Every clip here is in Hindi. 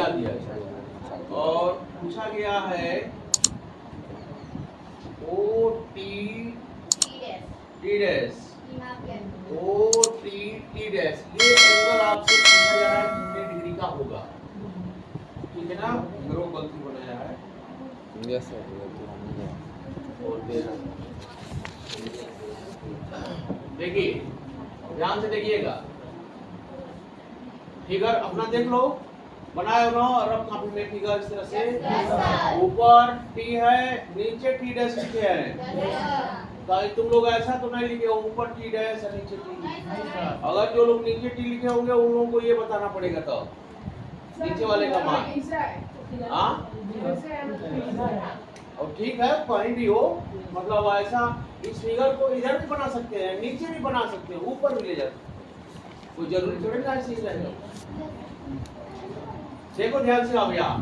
बता दिया। और पूछा गया है O T T dash, O T T dash, ये एंगल आपसे पूछा जा रहा है कितने डिग्री का होगा, ठीक है ना। मेरे को गलती बनाया है, यस सर। और देखिए ध्यान से देखिएगा, फिगर अपना देख लो, बनाए हो और रफ कॉपी में फिगर इस तरह से, ऊपर टी है नीचे टी डैश लिखे हैं, तो तुम लोग ऐसा तो नहीं लिखे हो ऊपर टी डैश और नीचे टी। अगर जो लोग नीचे टी लिखे होंगे उन लोगों को ये बताना पड़ेगा, तो नीचे वाले का मान। हाँ और ठीक है, कहीं भी हो, मतलब ऐसा इस फिगर को इधर भी बना सकते हैं, नीचे भी बना सकते हैं, ऊपर भी ले जा सकते हैं, कोई जरूरी थोड़ी ना ऐसे ही रहेगा। देखो ध्यान से अब यहाँ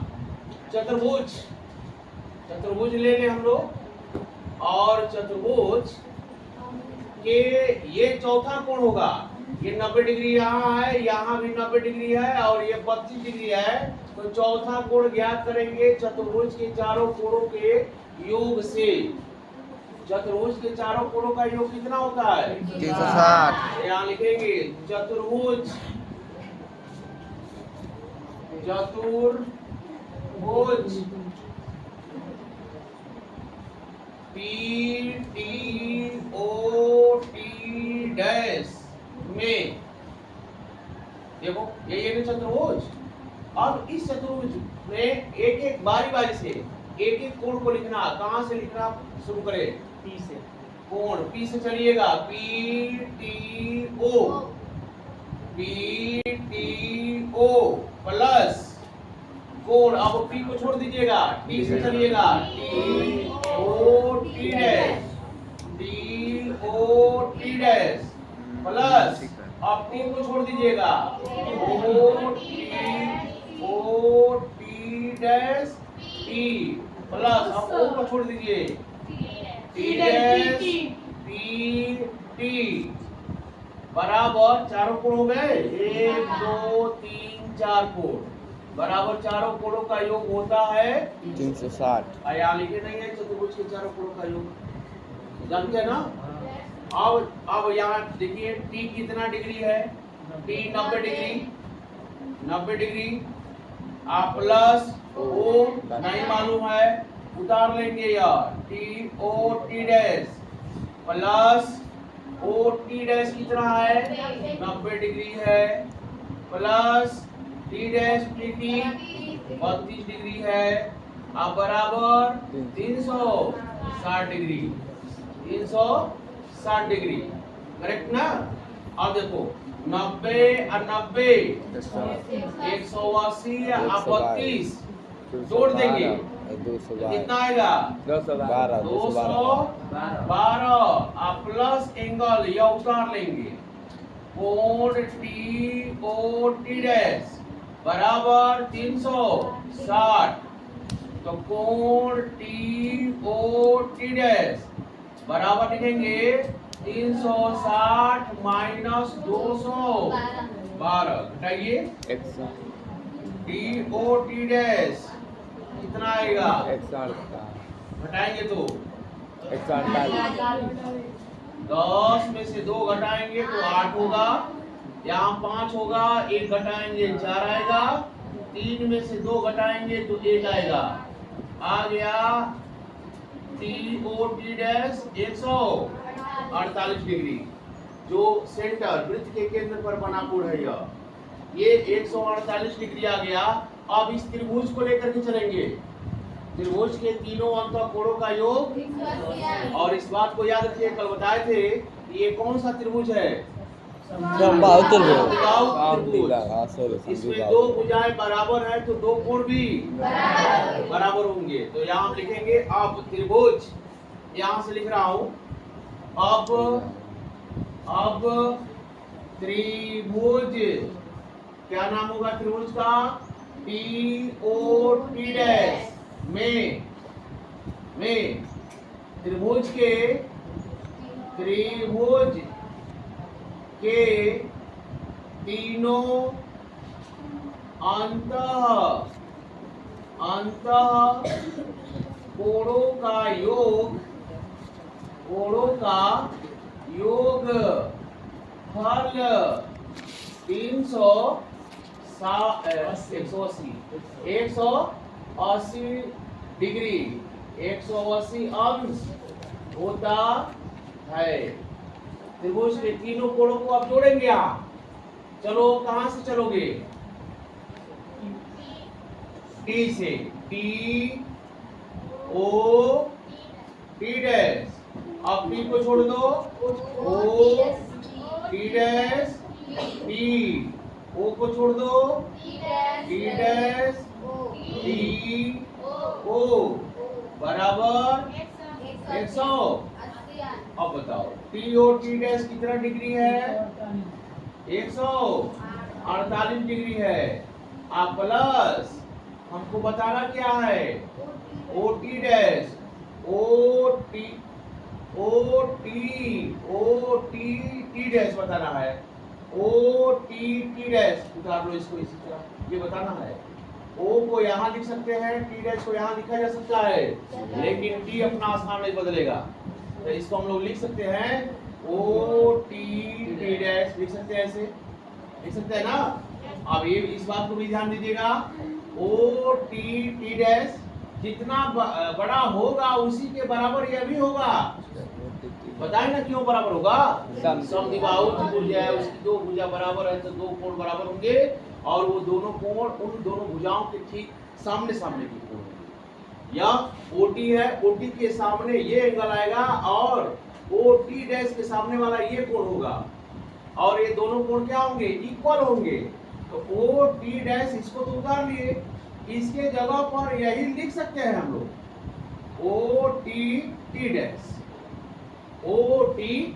चतुर्भुज, चतुर्भुज ले लें हम लोग, और चतुर्भुज के ये चौथा कोण होगा, ये 90 डिग्री यहाँ है, यहाँ भी 90 डिग्री है, और ये 32 डिग्री है, तो चौथा कोण ज्ञात करेंगे चतुर्भुज के चारों कोणों के योग से। चतुर्भुज के चारों कोणों का योग कितना होता है? 360। यहाँ लिखेंगे चतुर्भुज, चतुर्भुज P T O T dash में, देखो ये चतुर्भुज। अब इस चतुर्भुज में एक एक बारी बारी से एक एक कोण को लिखना, कहां से लिखना शुरू करें? पी से, कोण पी से चलिएगा, P T O, P T O plus कोण, अब पी को छोड़ दीजिएगा, टी से चलिएगा, T O T dash, T O T dash plus, अब टी को छोड़ दीजिएगा, O T dash T plus, अब ओ को छोड़ दीजिए, टी डैश पी टी बराबर चारों कोण हो गए, 1 2 3 4 कोण, बराबर चारों कोणों का योग होता है 360। यहाँ लिखे नहीं है चतुर्भुज के चारों कोणों का योग, जानते हैं ना। अब यहाँ देखिए टी कितना डिग्री है, टी 90 डिग्री, 90 डिग्री, आप प्लस ओ नहीं मालूम है, उतार लेंगे यार, T O T dash plus O T dash कितना है 90 डिग्री है, plus T dash T T 32 degree है, अब बराबर 360 डिग्री, 360 डिग्री, करेक्ट ना। अब देखो 90 और 90 180 और 32 जोड़ देंगे, कितना आएगा? 212 और प्लस एंगल या उतार लेंगे, कोण टी ओ टी डैश बराबर 360, तो कोण टी ओ टी डैश बराबर लिखेंगे 360 माइनस 212, घटाइए, टी ओ टी डैश कितना आएगा? घटाएंगे तो 10 में से 2 घटाएंगे तो 8 होगा, यहाँ 5 होगा, 1 घटाएंगे 4 आएगा, 3 में से 2 घटाएंगे तो 1 आएगा, आ गया T O T dash 148 degree, जो सेंटर वृत्त के केंद्र पर बना कोण है ये 148 डिग्री आ गया। अब इस त्रिभुज को लेकर के चलेंगे, त्रिभुज के तीनों अंत कोणों का योग, और इस बात को याद रखिए कल बताए थे ये कौन सा त्रिभुज है? इसमें 2 भुजाएं बराबर है तो 2 कोण भी बराबर होंगे, तो यहाँ हम लिखेंगे अब त्रिभुज, यहाँ से लिख रहा हूँ, अब त्रिभुज, क्या नाम होगा त्रिभुज का? टी ओ टी डैश में त्रिभुज के तीनों अंत अंतः कोणों का योग, कोणों का योग फल 180 डिग्री 180 अंश होता है। त्रिभुज के तीनों कोणों को आप जोड़ेंगे। आप चलो, कहां से चलोगे? टी से, टी ओ टी डैश। अब टी को छोड़ दो, ओ टी डैश टी, ओ को छोड़ दो, टी डैश टी ओ बराबर 100। अब बताओ टी और टी डैश कितना डिग्री है? 148 डिग्री है। आप प्लस हमको बताना क्या है? O T dash, O T T dash बताना है। ओ टी डैश उतार लो इसको इसी तरह, ये बताना है। ओ को यहाँ लिख सकते हैं, टी डैश को यहाँ लिखा जा सकता है, लेकिन टी अपना स्थान नहीं बदलेगा, तो इसको हम लोग लिख सकते हैं ओ टी डैश लिख सकते हैं, ऐसे लिख सकते हैं ना। अब ये इस बात को भी ध्यान दीजिएगा, ओ टी डैश जितना बड़ा होगा उसी के बराबर यह भी होगा। बताए ना क्यों बराबर होगा? समद्विबाहु त्रिभुज है, उसकी दो भुजा बराबर है तो दो कोण बराबर होंगे, और वो दोनों कोण उन दोनों भुजाओं के ठीक सामने सामने के कोण होंगे। या ओटी है, ओटी के सामने ये एंगल आएगा और ओटी डैश के सामने वाला ये कोण होगा, और ये दोनों कोण क्या होंगे? इक्वल होंगे। तो ओ टी डैश इसको तो उतार लिए, इसके जगह पर यही लिख सकते हैं हम लोग O T dash, O T,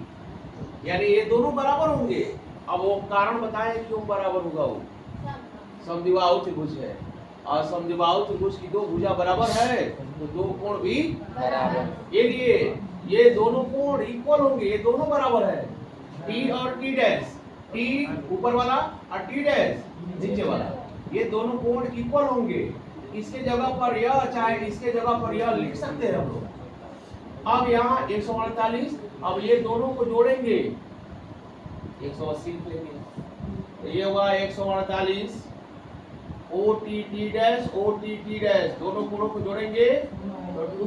यानी ये दोनों बराबर होंगे। अब वो कारण बताएं क्यों बराबर होगा? वो समद्विबाहु त्रिभुज है, और समद्विबाहु त्रिभुज की दो भुजा बराबर है तो दो कोण भी बराबर। ये लिए ये दोनों कोण इक्वल होंगे, ये दोनों बराबर है। टी और टी डैश, टी ऊपर वाला और टी डैश नीचे वाला, ये दोनों कोण इक्वल होंगे। इसके जगह पर यह, चाहे इसके जगह पर यह लिख सकते हैं हम लोग। अब यहाँ 148, अब ये दोनों को जोड़ेंगे 180 लेंगे, तो ये हुआ 148 ओ टी डैश दोनों कोणों को जोड़ेंगे तो 2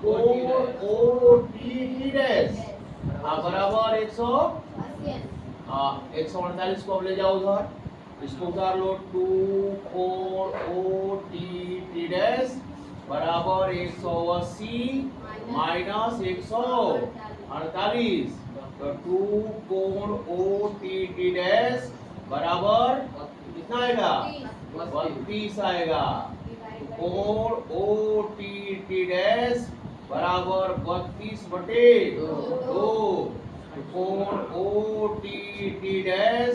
कोण ओ टी डैश बराबर 148 को अब ले जाओ उधर, इसको उतार लो। 2 कोण ओ टी डैश बराबर 180 माइनस 148, तो 2 कोण ओ टी डैश बराबर कितना आएगा? 32 आएगा। कोण ओ टी डैश बराबर 32/2, कोण ओ टी डैश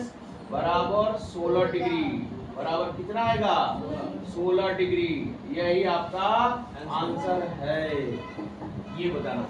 बराबर 16 डिग्री, बराबर कितना आएगा? 16 डिग्री। यही आपका आंसर है, ये बताना।